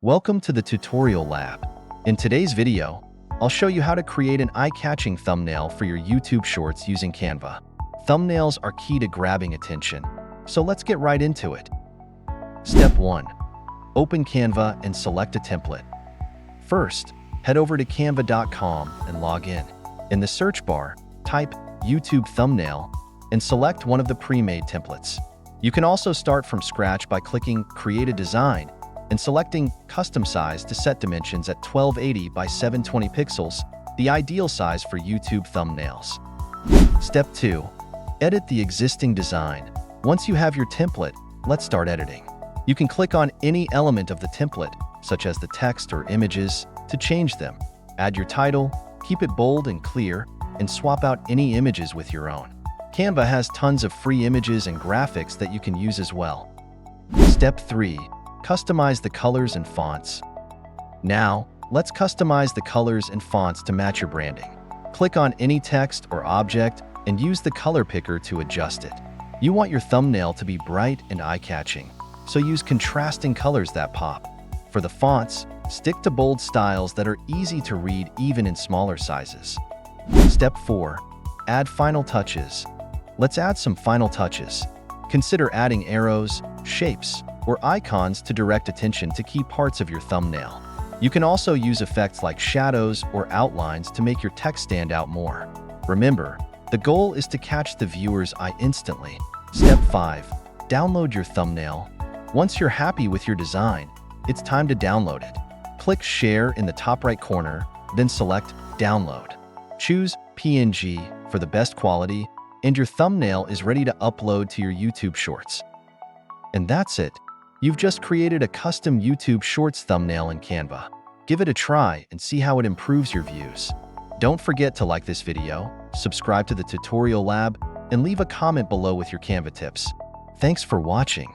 Welcome to the tutorial lab. In today's video, I'll show you how to create an eye-catching thumbnail for your YouTube Shorts using Canva. Thumbnails are key to grabbing attention, so let's get right into it. Step 1. Open Canva and select a template. First, head over to canva.com and log in. In the search bar, type YouTube thumbnail and select one of the pre-made templates. You can also start from scratch by clicking Create a Design and selecting Custom Size to set dimensions at 1280 by 720 pixels, the ideal size for YouTube thumbnails. Step 2. Edit the existing design. Once you have your template, let's start editing. You can click on any element of the template, such as the text or images, to change them. Add your title, keep it bold and clear, and swap out any images with your own. Canva has tons of free images and graphics that you can use as well. Step 3. Customize the colors and fonts. Now, let's customize the colors and fonts to match your branding. Click on any text or object and use the color picker to adjust it. You want your thumbnail to be bright and eye-catching, so use contrasting colors that pop. For the fonts, stick to bold styles that are easy to read even in smaller sizes. Step 4. Add final touches. Let's add some final touches. Consider adding arrows, shapes, or icons to direct attention to key parts of your thumbnail. You can also use effects like shadows or outlines to make your text stand out more. Remember, the goal is to catch the viewer's eye instantly. Step 5. Download your thumbnail. Once you're happy with your design, it's time to download it. Click Share in the top right corner, then select Download. Choose PNG for the best quality, and your thumbnail is ready to upload to your YouTube Shorts. And that's it. You've just created a custom YouTube Shorts thumbnail in Canva. Give it a try and see how it improves your views. Don't forget to like this video, subscribe to the tutorial lab, and leave a comment below with your Canva tips. Thanks for watching.